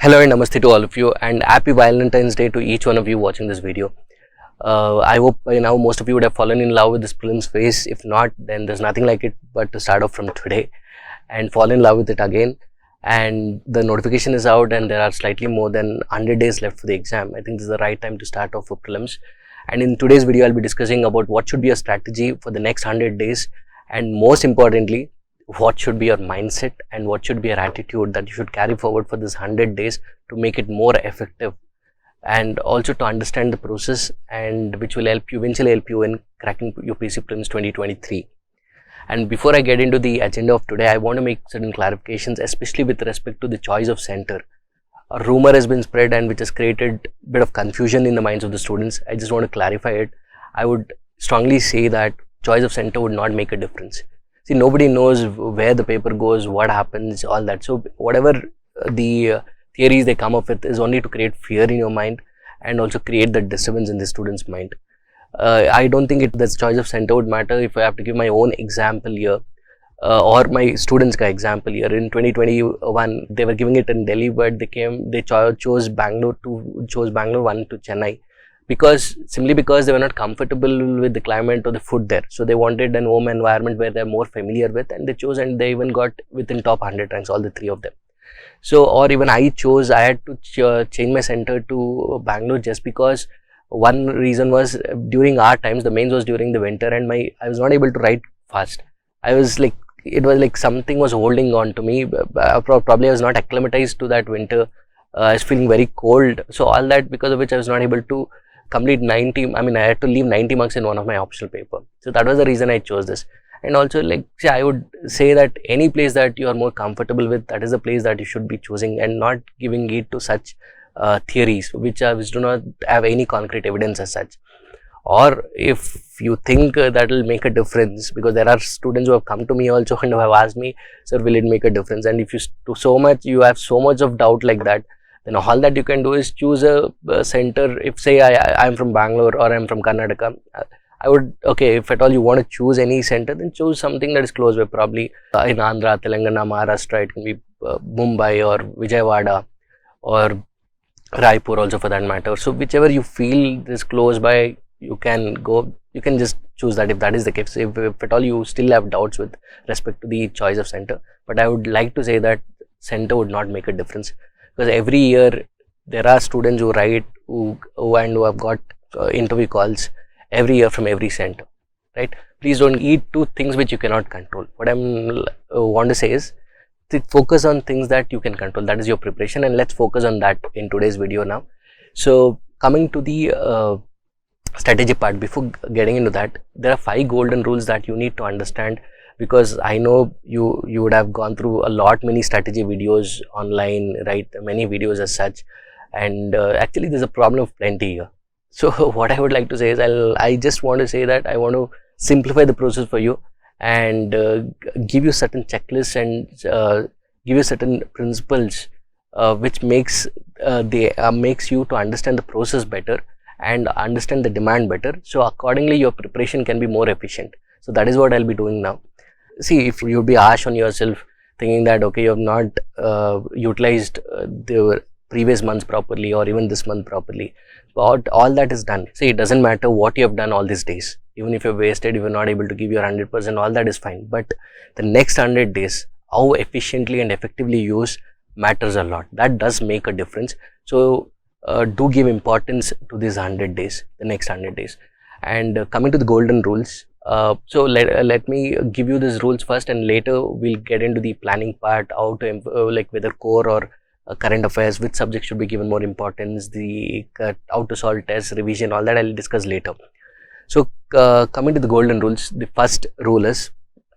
Hello and namaste to all of you, and happy Valentine's Day to each one of you watching this video. I hope by now most of you would have fallen in love with this prelims phase. If not, then there's nothing like it but to start off from today and fall in love with it again. And the notification is out and there are slightly more than 100 days left for the exam. I think this is the right time to start off for prelims. And in today's video, I'll be discussing about what should be a strategy for the next 100 days, and most importantly, what should be your mindset and what should be your attitude that you should carry forward for this 100 days to make it more effective, and also to understand the process, and which will eventually help you in cracking UPSC Prelims 2023. And before I get into the agenda of today, I want to make certain clarifications, especially with respect to the choice of center. A rumor has been spread and which has created a bit of confusion in the minds of the students. I just want to clarify it. I would strongly say that choice of center would not make a difference. See, nobody knows where the paper goes, what happens, all that. So whatever the theories they come up with is only to create fear in your mind and also create the disturbance in the student's mind. I don't think the choice of center would matter if I have to give my own example here, or my students' example here. In 2021, they were giving it in Delhi, but they chose Bangalore 1 to Chennai. Simply because they were not comfortable with the climate or the food there, so they wanted an home environment where they're more familiar with, and they chose, and they even got within top 100 ranks, all the three of them. So, or even I had to change my center to Bangalore just because one reason was during our times the mains was during the winter, and I was not able to write fast. It was like something was holding on to me. Probably I was not acclimatized to that winter. I was feeling very cold, so all that, because of which I was not able to complete 90. I had to leave 90 marks in one of my optional paper. So that was the reason I chose this. And also, I would say that any place that you are more comfortable with, that is the place that you should be choosing, and not giving it to such theories which do not have any concrete evidence as such. Or if you think that will make a difference, because there are students who have come to me also and who have asked me, sir, will it make a difference? And if you have so much of doubt like that, then all that you can do is choose a center. If say I am from Bangalore or I am from Karnataka, if at all you want to choose any center, then choose something that is close by, probably in Andhra, Telangana, Maharashtra. It can be Mumbai or Vijayawada or Raipur also, for that matter. So whichever you feel is close by, you can go. You can just choose that if that is the case. If at all you still have doubts with respect to the choice of center, but I would like to say that center would not make a difference. Because every year there are students who write who have got interview calls every year from every center, right? Please don't eat to things which you cannot control. What I want to say is to focus on things that you can control. That is your preparation, and let's focus on that in today's video now. So coming to the strategy part, before getting into that, there are 5 golden rules that you need to understand, because I know you would have gone through many strategy videos online, right? Many videos as such, and actually there's a problem of plenty here. So what I would like to say is, I just want to say that I want to simplify the process for you and give you certain checklists and give you certain principles which makes you to understand the process better and understand the demand better. So accordingly your preparation can be more efficient. So that is what I'll be doing now. See, if you'll be harsh on yourself thinking that okay, you have not utilized the previous months properly or even this month properly, but all that is done. See, it doesn't matter what you have done all these days. Even if you're wasted, if you're not able to give your 100%, all that is fine. But the next 100 days, how efficiently and effectively used matters a lot. That does make a difference. So do give importance to these 100 days, the next 100 days. And coming to the golden rules, so let me give you these rules first, and later we'll get into the planning part, how to whether core or current affairs, which subject should be given more importance, how to solve tests, revision, all that I'll discuss later. So coming to the golden rules, the first rule is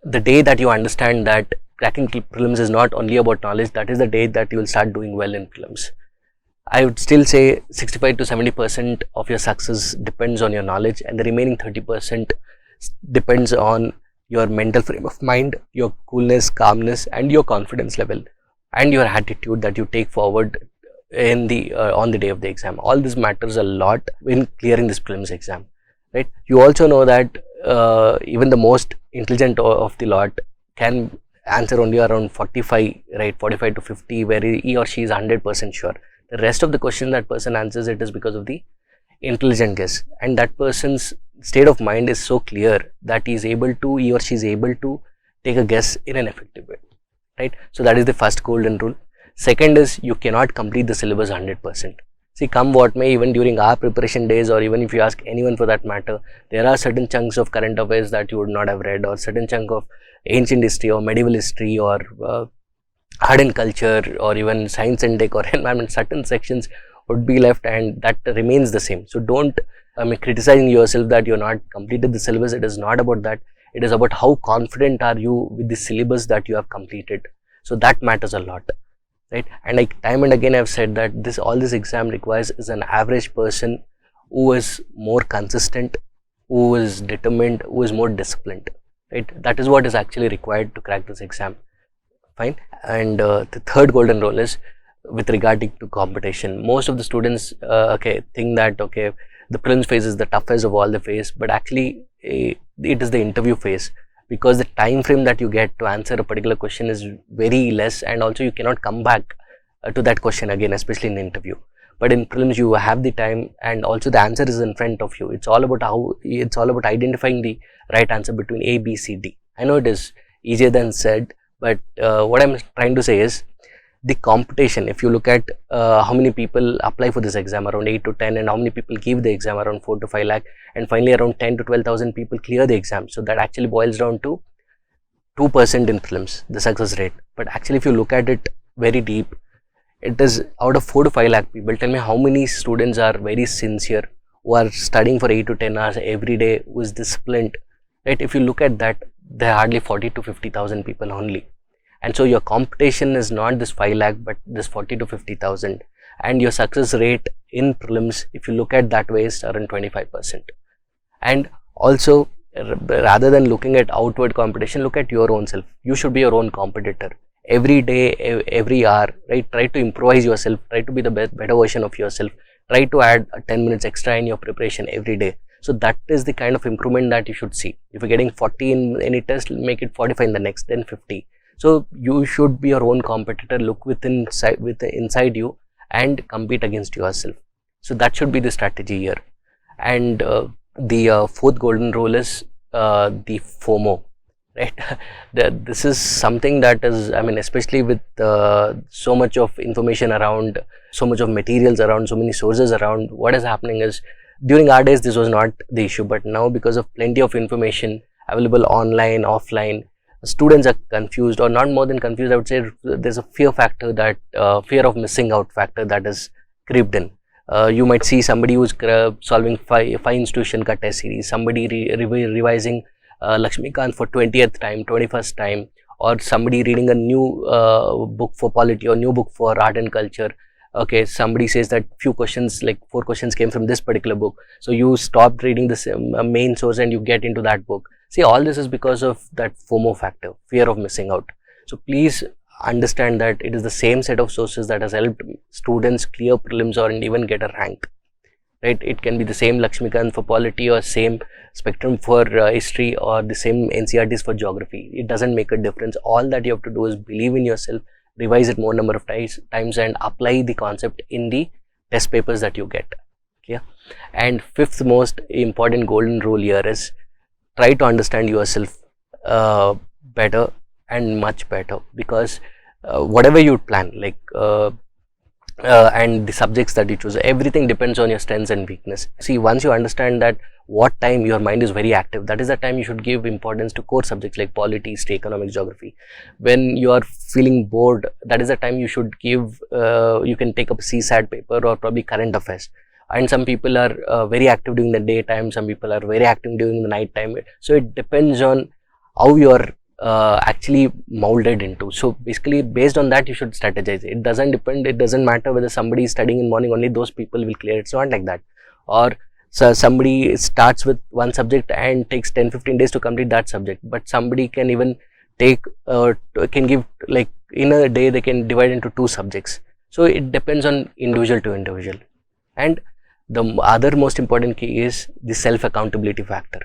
the day that you understand that cracking prelims is not only about knowledge, that is the day that you will start doing well in prelims. I would still say 65 to 70% of your success depends on your knowledge, and the remaining 30% depends on your mental frame of mind, your coolness, calmness, and your confidence level, and your attitude that you take forward in the on the day of the exam. All this matters a lot in clearing this prelims exam, right? You also know that even the most intelligent of the lot can answer only around 45, right, 45 to 50, where he or she is 100% sure. The rest of the question that person answers it is because of the intelligent guess, and that person's state of mind is so clear that he or she is able to take a guess in an effective way, right? So that is the first golden rule. Second is, you cannot complete the syllabus 100%. See, come what may, even during our preparation days, or even if you ask anyone for that matter, there are certain chunks of current affairs that you would not have read, or certain chunk of ancient history or medieval history, or art and culture, or even science and tech or environment. Certain sections would be left, and that remains the same. So don't criticizing yourself that you're not completed the syllabus. It is not about that. It is about how confident are you with the syllabus that you have completed. So that matters a lot, right? And like time and again I've said that all this exam requires is an average person who is more consistent, who is determined, who is more disciplined, right? That is what is actually required to crack this exam. Fine. And the third golden rule is with regarding to competition. Most of the students think that the prelims phase is the toughest of all the phase, but actually it is the interview phase, because the time frame that you get to answer a particular question is very less, and also you cannot come back to that question again, especially in the interview. But in prelims you have the time, and also the answer is in front of you. It's all about identifying the right answer between A, B, C, D. I know it is easier than said, but what I'm trying to say is the competition. If you look at how many people apply for this exam, around 8 to 10, and how many people give the exam, around 4 to 5 lakh, and finally around 10 to 12,000 people clear the exam. So that actually boils down to 2% in prelims, the success rate. But actually if you look at it very deep, it is out of 4 to 5 lakh people. Tell me how many students are very sincere, who are studying for 8 to 10 hours every day, who is disciplined, right? If you look at that, there are hardly 40 to 50,000 people only. And so your competition is not this 5 lakh, but this 40 to 50,000. And your success rate in prelims, if you look at that way, is around 25%. And also, rather than looking at outward competition, look at your own self. You should be your own competitor. Every day, every hour, right? Try to improvise yourself. Try to be the better version of yourself. Try to add 10 minutes extra in your preparation every day. So that is the kind of improvement that you should see. If you're getting 40 in any test, make it 45 in the next, then 50. So you should be your own competitor. Look inside you and compete against yourself. So that should be the strategy here. And the fourth golden rule is the FOMO, right? This is something that is, especially with so much of information around, so much of materials around, so many sources around, what is happening is, during our days this was not the issue, but now because of plenty of information available online, offline, students are confused, or not more than confused, I would say there's a fear factor, that fear of missing out factor that is creeped in. You might see somebody who's solving five institution ka test series, somebody revising Lakshmikant for 20th time, 21st time, or somebody reading a new book for polity or new book for art and culture. Okay, somebody says that few questions, like 4 questions came from this particular book, so you stopped reading this main source and you get into that book. See, all this is because of that FOMO factor, fear of missing out. So please understand that it is the same set of sources that has helped students clear prelims or even get a rank, right? It can be the same Lakshmikant for polity, or same spectrum for history, or the same NCERTs for geography. It doesn't make a difference. All that you have to do is believe in yourself, revise it more number of times, and apply the concept in the test papers that you get. Okay. And fifth most important golden rule here is, try to understand yourself better and much better, because whatever you plan, like and the subjects that you choose, everything depends on your strengths and weakness. See, once you understand that what time your mind is very active, that is the time you should give importance to core subjects like polity, history, economics, geography. When you are feeling bored, that is the time you should give, you can take up a CSAT paper or probably current affairs. And some people are very active during the daytime, some people are very active during the night time. So it depends on how you are actually molded into. So basically, based on that, you should strategize. It doesn't matter whether somebody is studying in morning, only those people will clear. It's not like that. Or so somebody starts with one subject and takes 10-15 days to complete that subject, but somebody can even take can give, like, in a day they can divide into 2 subjects. So it depends on individual to individual. And the other most important key is the self accountability factor.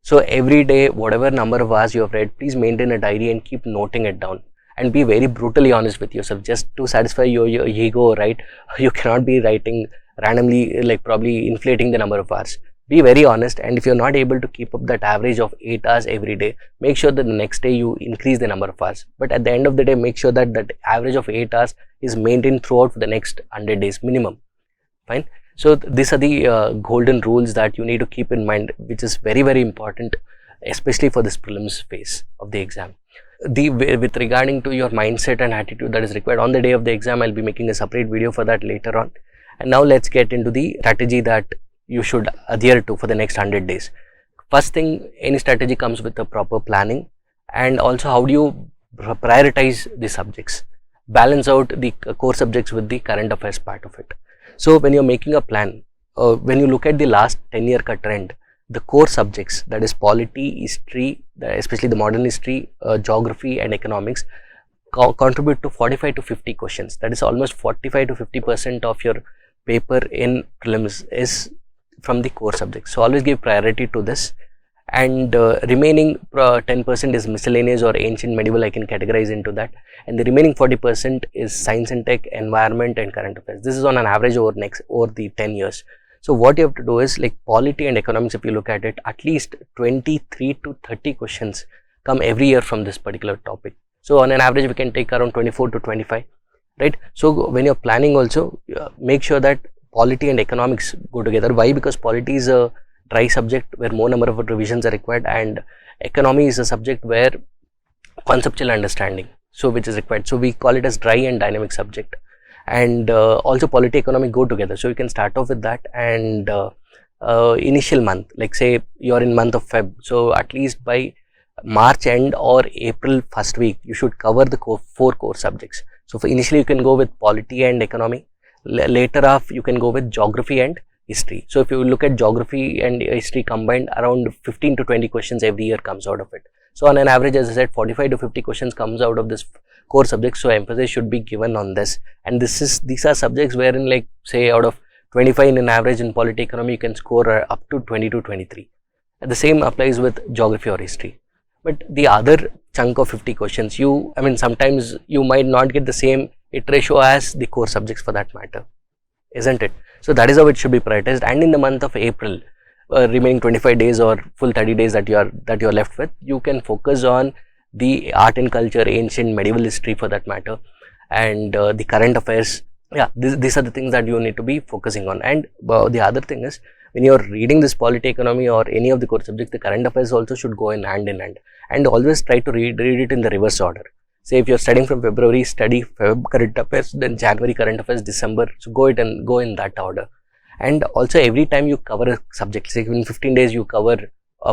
So every day, whatever number of hours you have read, please maintain a diary and keep noting it down. And be very brutally honest with yourself, just to satisfy your ego, right? You cannot be writing randomly, like probably inflating the number of hours. Be very honest, and if you're not able to keep up that average of 8 hours every day, make sure that the next day you increase the number of hours. But at the end of the day, make sure that that average of 8 hours is maintained throughout for the next 100 days minimum. Fine. So these are the golden rules that you need to keep in mind, which is very, very important, especially for this prelims phase of the exam. With regarding to your mindset and attitude that is required on the day of the exam, I'll be making a separate video for that later on. And now let's get into the strategy that you should adhere to for the next 100 days. First thing, any strategy comes with a proper planning, and also how do you prioritize the subjects, balance out the core subjects with the current affairs part of it. So when you're making a plan, when you look at the last 10-year trend, the core subjects, that is polity, history, especially the modern history, geography and economics, contribute to 45 to 50 questions. That is almost 45 to 50% of your paper in prelims is from the core subjects. So always give priority to this, and remaining 10% is miscellaneous or ancient medieval. I can categorize into that, and the remaining 40% is science and tech, environment and current affairs. This is on an average over the 10 years. So what you have to do is, like polity and economics, if you look at it, at least 23 to 30 questions come every year from this particular topic. So on an average we can take around 24 to 25, right? So when you're planning also, make sure that polity and economics go together. Why? Because polity is a dry subject where more number of revisions are required, and economy is a subject where conceptual understanding, so which is required. So we call it as dry and dynamic subject. And also polity, economic go together. So you can start off with that, and initial month, like say you're in month of Feb, so at least by March end or April first week you should cover the four core subjects. So for initially you can go with polity and economy, later off you can go with geography and history. So if you look at geography and history combined, around 15 to 20 questions every year comes out of it. So on an average, as I said, 45 to 50 questions comes out of this core subjects. So emphasis should be given on this, and these are subjects wherein, like say out of 25 in an average in polity economy, you can score up to 20 to 23. And the same applies with geography or history. But the other chunk of 50 questions, sometimes you might not get the same hit ratio as the core subjects for that matter, isn't it? So that is how it should be prioritized. And in the month of April, remaining 25 days or full 30 days that you are left with, you can focus on the art and culture, ancient medieval history for that matter, and the current affairs. Yeah, these are the things that you need to be focusing on. And the other thing is, when you are reading this polity, economy or any of the core subjects, the current affairs also should go in hand, and always try to read it in the reverse order. Say if you're studying from February, study Feb current affairs, then January current affairs, December, so go in that order. And also every time you cover a subject, say in 15 days you cover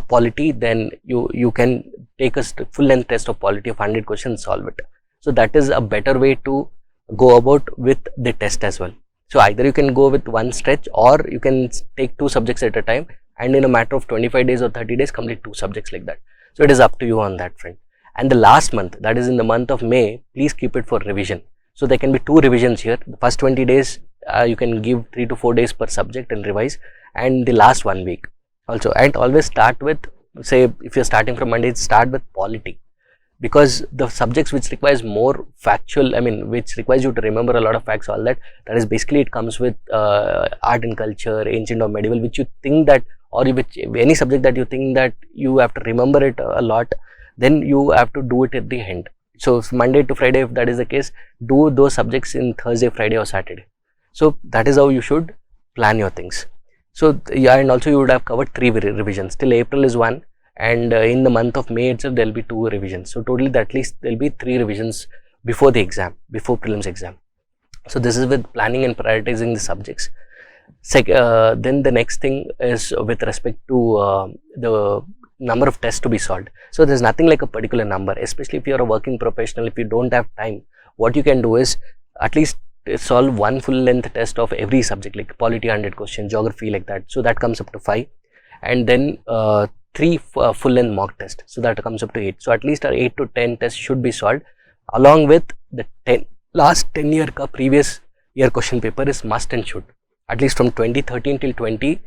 polity, then you can take a full length test of polity of 100 questions, solve it. So that is a better way to go about with the test as well. So either you can go with one stretch, or you can take two subjects at a time, and in a matter of 25 days or 30 days complete two subjects like that. So it is up to you on that front. And the last month, that is in the month of May, please keep it for revision. So there can be two revisions here. The first 20 days you can give 3 to 4 days per subject and revise, and the last 1 week also. And always start with, say if you're starting from Monday, start with polity, because the subjects which requires more factual, which requires you to remember a lot of facts, all that is basically, it comes with art and culture, ancient or medieval, which you think that, or which any subject that you think that you have to remember it a lot, then you have to do it at the end. So Monday to Friday, if that is the case, do those subjects in Thursday, Friday or Saturday. So that is how you should plan your things. So yeah, and also you would have covered 3 revisions. Till April is 1, and in the month of May itself there will be 2 revisions. So totally at least there will be 3 revisions before the exam, before prelims exam. So this is with planning and prioritizing the subjects. Then the next thing is with respect to the number of tests to be solved. So there's nothing like a particular number, especially if you're a working professional. If you don't have time, what you can do is at least solve 1 full length test of every subject, like polity 100 questions, geography like that. So that comes up to 5, and then 3 full length mock tests. So that comes up to 8. So at least 8 to 10 tests should be solved, along with the last 10 year previous year question paper is must and should. At least from 2013 till 2020,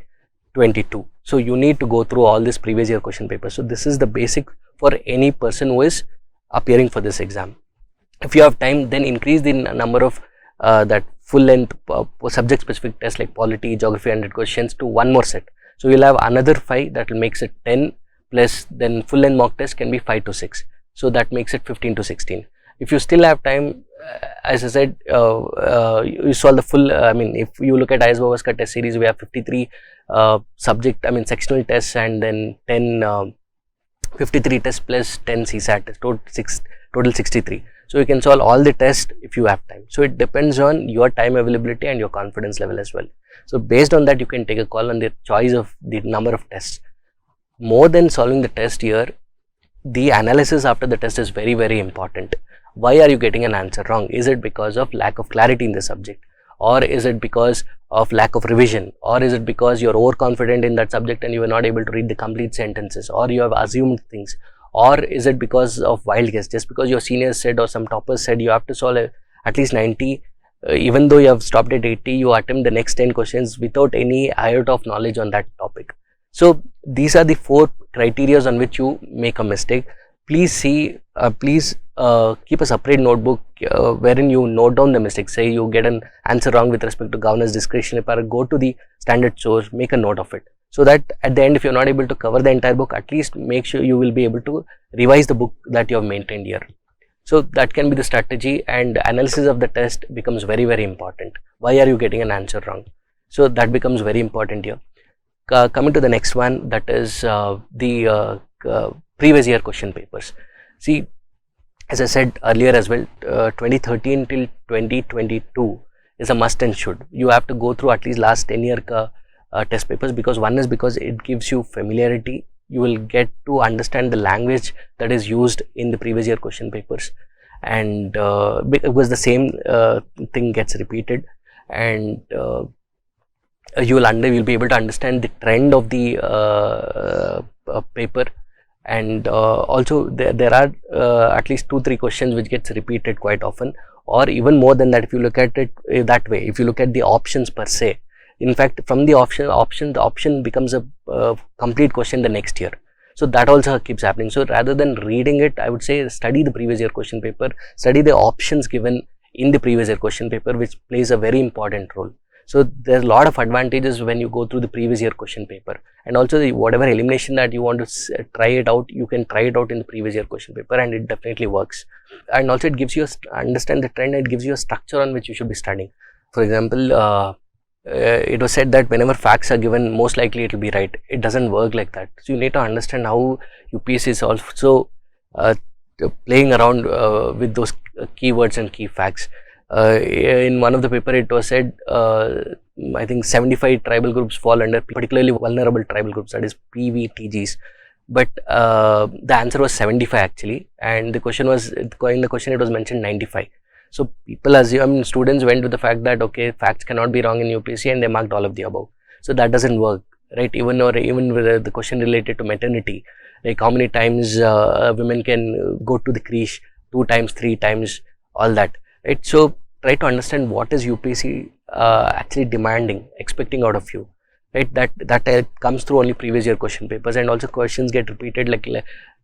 22. So you need to go through all this previous year question papers. So this is the basic for any person who is appearing for this exam. If you have time, then increase the number of that full length subject specific tests like polity, geography 100 questions to one more set. So you'll have another 5, that will makes it 10, plus then full length mock test can be 5 to 6. So that makes it 15 to 16. If you still have time, as I said, you solve the full, if you look at IASbaba's test series, we have 53 sectional tests, and then 10 53 tests plus 10 CSAT, total 63. So you can solve all the tests if you have time. So it depends on your time availability and your confidence level as well. So based on that, you can take a call on the choice of the number of tests. More than solving the test here, the analysis after the test is very, very important. Why are you getting an answer wrong? Is it because of lack of clarity in the subject, or is it because of lack of revision, or is it because you're overconfident in that subject and you were not able to read the complete sentences, or you have assumed things, or is it because of wild guess? Just because your seniors said or some toppers said you have to solve at least 90, even though you have stopped at 80, you attempt the next 10 questions without any iota of knowledge on that topic. So these are the 4 criteria on which you make a mistake. Please see, keep a separate notebook wherein you note down the mistakes. Say you get an answer wrong with respect to governor's discretionary power, go to the standard source, make a note of it, so that at the end, if you're not able to cover the entire book, at least make sure you will be able to revise the book that you have maintained here. So that can be the strategy, and analysis of the test becomes very, very important. Why are you getting an answer wrong? So that becomes very important here. Coming to the next one, that is the previous year question papers. See, as I said earlier as well, 2013 till 2022 is a must and should. You have to go through at least last 10 year test papers, because one is because it gives you familiarity. You will get to understand the language that is used in the previous year question papers, and because the same thing gets repeated, and you will be able to understand the trend of the paper. And also there are at least 2-3 questions which gets repeated quite often, or even more than that if you look at it that way. If you look at the options per se, in fact from the option becomes a complete question the next year. So that also keeps happening. So rather than reading it, I would say study the previous year question paper, study the options given in the previous year question paper, which plays a very important role. So there's a lot of advantages when you go through the previous year question paper, and also whatever elimination that you want to try it out, you can try it out in the previous year question paper, and it definitely works. And also it gives you understand the trend, and it gives you a structure on which you should be studying. For example, it was said that whenever facts are given, most likely it will be right. It doesn't work like that. So you need to understand how UPSC is also playing around with those keywords and key facts. In one of the paper it was said, I think 75 tribal groups fall under particularly vulnerable tribal groups, that is PVTGs, but the answer was 75 actually, and the question was, in the question it was mentioned 95. So people assume, students went with the fact that okay, facts cannot be wrong in UPSC, and they marked all of the above. So that doesn't work, right? Even with the question related to maternity, like how many times women can go to the creche, 2 times, 3 times, all that. Right, so try to understand what is UPSC actually demanding, expecting out of you. Right, that comes through only previous year question papers, and also questions get repeated, like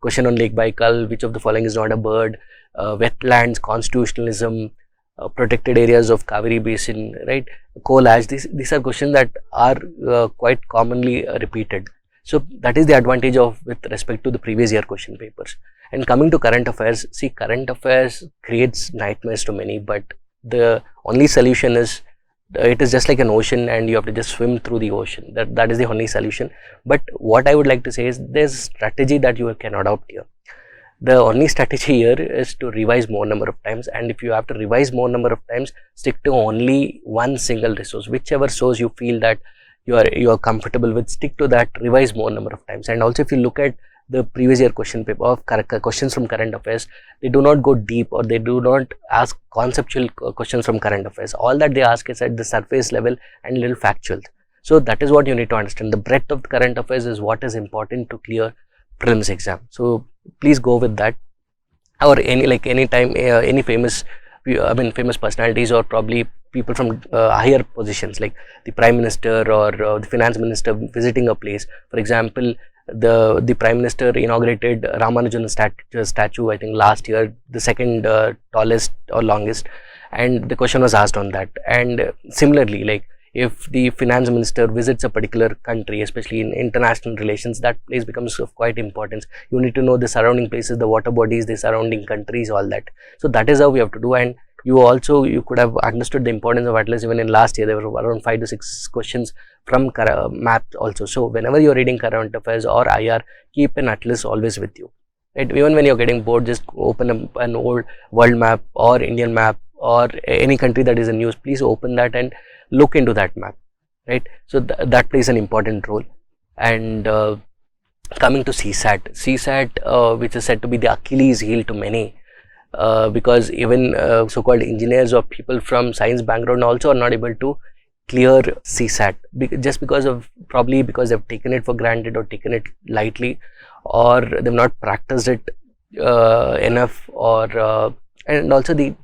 question on Lake Baikal, which of the following is not a bird, wetlands, constitutionalism, protected areas of Kaveri Basin, right, coal ash. These are questions that are quite commonly repeated. So that is the advantage of with respect to the previous year question papers. And coming to current affairs, see, current affairs creates nightmares to many, but the only solution is, it is just like an ocean and you have to just swim through the ocean. That is the only solution. But what I would like to say is, there's a strategy that you can adopt here. The only strategy here is to revise more number of times, and if you have to revise more number of times, stick to only one single resource, whichever source you feel that you are comfortable with, stick to that, revise more number of times. And also if you look at the previous year question paper of questions from current affairs, they do not go deep, or they do not ask conceptual questions from current affairs. All that they ask is at the surface level and little factual. So that is what you need to understand. The breadth of the current affairs is what is important to clear prelims exam. So please go with that. Or any famous famous personalities, or probably people from higher positions like the Prime Minister or the Finance Minister visiting a place. For example, the Prime Minister inaugurated Ramanujan statue, I think last year, the second tallest or longest, and the question was asked on that. And similarly, like if the Finance Minister visits a particular country, especially in international relations, that place becomes of quite importance. You need to know the surrounding places, the water bodies, the surrounding countries, all that. So that is how we have to do. And you could have understood the importance of atlas. Even in last year there were around 5 to 6 questions from math also. So whenever you're reading current affairs or IR, keep an atlas always with you, right? Even when you're getting bored, just open an old world map or Indian map or any country that is in news. Please open that and look into that map, right? So that plays an important role. And coming to CSAT, which is said to be the Achilles heel to many, because even so-called engineers or people from science background also are not able to clear CSAT, just probably because they've taken it for granted or taken it lightly, or they've not practiced it enough, or and also the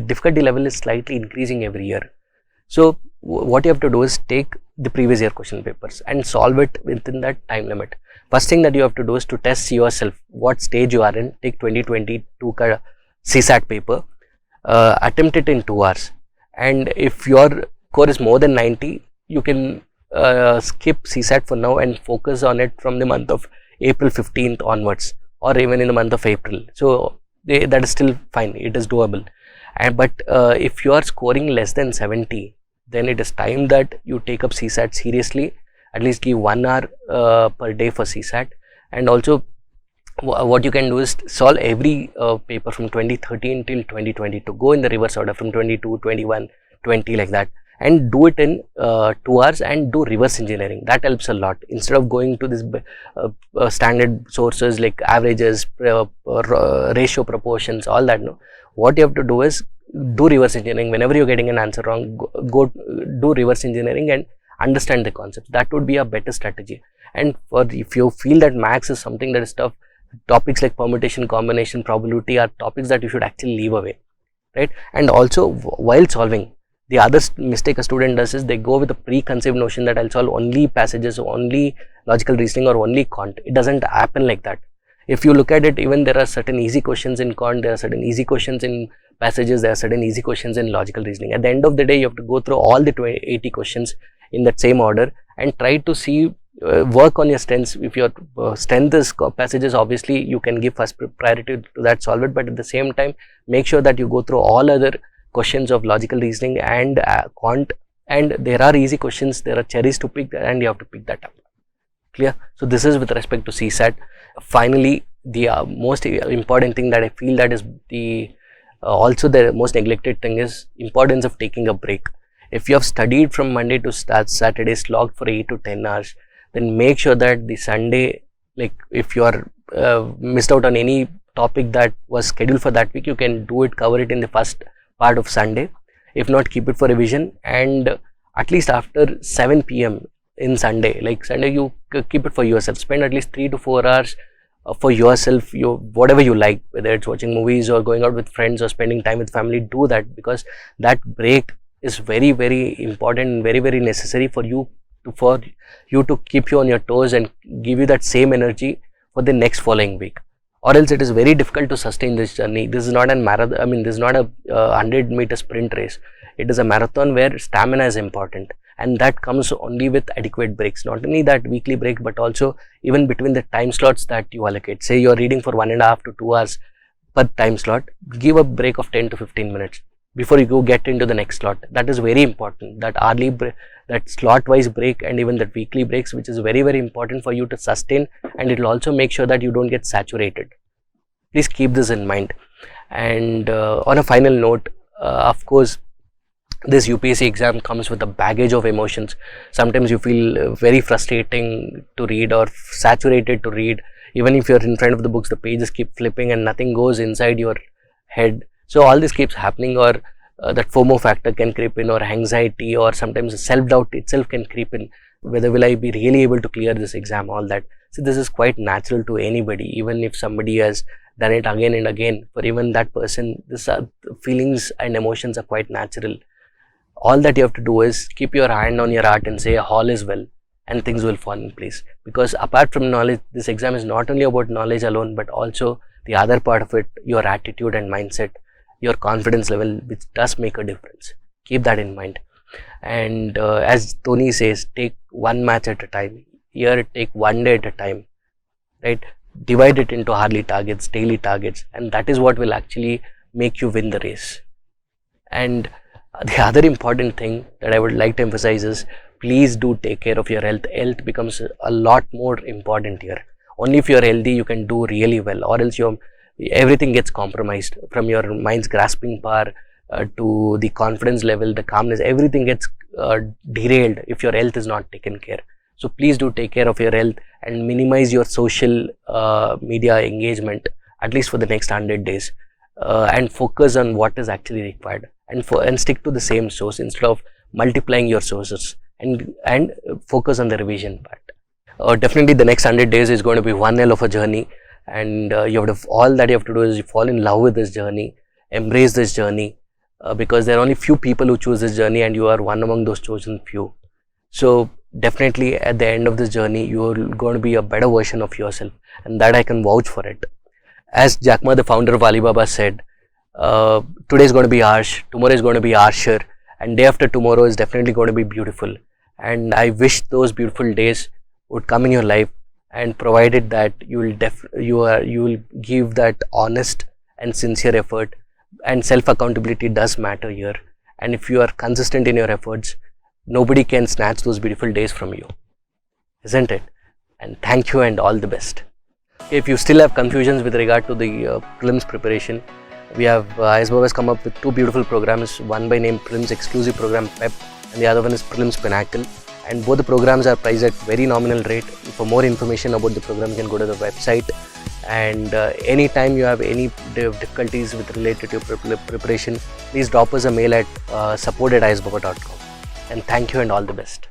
difficulty level is slightly increasing every year. So what you have to do is take the previous year question papers and solve it within that time limit. First thing that you have to do is to test yourself what stage you are in. Take 2022 CSAT paper, attempt it in 2 hours, and if your score is more than 90, you can skip CSAT for now and focus on it from the month of April 15th onwards, or even in the month of April. So that is still fine, it is doable. And but if you are scoring less than 70, then it is time that you take up CSAT seriously. At least give 1 hour per day for CSAT. And also what you can do is solve every paper from 2013 till 2022. Go in the reverse order from 22, 21, 20, like that, and do it in 2 hours, and do reverse engineering. That helps a lot. Instead of going to this standard sources like averages, ratio, proportions, all that, no, what you have to do is do reverse engineering. Whenever you're getting an answer wrong, go do reverse engineering and understand the concepts. That would be a better strategy. And if you feel that maths is something that is tough, topics like permutation, combination, probability are topics that you should actually leave away, right? And also while solving, the other mistake a student does is they go with a preconceived notion that I'll solve only passages, only logical reasoning, or only quant. It doesn't happen like that. If you look at it, even there are certain easy questions in quant, there are certain easy questions in passages, there are certain easy questions in logical reasoning. At the end of the day, you have to go through all the 80 questions in that same order and try to see, work on your strengths. If your strength is passages, obviously you can give first priority to that, solve it, but at the same time make sure that you go through all other questions of logical reasoning and quant, and there are easy questions, there are cherries to pick, and you have to pick that up. Clear? So this is with respect to CSAT. Finally, the most important thing that I feel that is also the most neglected thing is importance of taking a break. If you have studied from Monday to Saturday slogged for 8 to 10 hours, then make sure that the Sunday, like if you are missed out on any topic that was scheduled for that week, you can do it, cover it in the first part of Sunday. If not, keep it for revision, and at least after 7 p.m. in Sunday, like Sunday, you keep it for yourself. Spend at least 3 to 4 hours for yourself, whatever you like, whether it's watching movies or going out with friends or spending time with family. Do that, because that break is very, very important and very, very necessary for you to keep you on your toes and give you that same energy for the next following week. Or else it is very difficult to sustain this journey. This is not a marathon. I mean, this is not a 100-meter sprint race. It is a marathon where stamina is important, and that comes only with adequate breaks. Not only that weekly break, but also even between the time slots that you allocate. Say you are reading for 1.5 to 2 hours per time slot. Give a break of 10 to 15 minutes before you go get into the next slot. That is very important. That hourly that slot-wise break, and even that weekly breaks, which is very, very important for you to sustain, and it will also make sure that you don't get saturated. Please keep this in mind. And on a final note, of course, this UPSC exam comes with a baggage of emotions. Sometimes you feel very frustrating to read or saturated to read. Even if you're in front of the books, the pages keep flipping and nothing goes inside your head. So all this keeps happening, or that FOMO factor can creep in, or anxiety, or sometimes self-doubt itself can creep in. Whether will I be really able to clear this exam, all that. So this is quite natural to anybody. Even if somebody has done it again and again, for even that person, this feelings and emotions are quite natural. All that you have to do is keep your hand on your heart and say all is well, and things will fall in place. Because apart from knowledge, this exam is not only about knowledge alone, but also the other part of it, your attitude and mindset, your confidence level, which does make a difference. Keep that in mind. And as Tony says, take one match at a time. Here, take one day at a time, right? Divide it into hourly targets, daily targets, and that is what will actually make you win the race. And the other important thing that I would like to emphasize is, please do take care of your health. Health becomes a lot more important here. Only if you are healthy, you can do really well, or else everything gets compromised, from your mind's grasping power to the confidence level, the calmness, everything gets derailed if your health is not taken care. So please do take care of your health and minimize your social media engagement, at least for the next 100 days, and focus on what is actually required, and stick to the same source instead of multiplying your sources, and focus on the revision part. Definitely the next 100 days is going to be one hell of a journey, and all that you have to do is fall in love with this journey, embrace this journey, because there are only few people who choose this journey, and you are one among those chosen few. So definitely at the end of this journey, you are going to be a better version of yourself, and that I can vouch for it. As Jack Ma, the founder of Alibaba, said, today is going to be harsh, tomorrow is going to be harsher, and day after tomorrow is definitely going to be beautiful. And I wish those beautiful days would come in your life, and provided that you will give that honest and sincere effort, and self accountability does matter here. And if you are consistent in your efforts, nobody can snatch those beautiful days from you, isn't it? And thank you and all the best. If you still have confusions with regard to the prelims preparation, we have IASbaba has come up with two beautiful programs, one by name Prelims Exclusive Program PEP, and the other one is Prelims Pinnacle, and both the programs are priced at very nominal rate. For more information about the program, you can go to the website, and anytime you have any difficulties with related to your preparation, please drop us a mail at support@iasbaba.com. And thank you and all the best.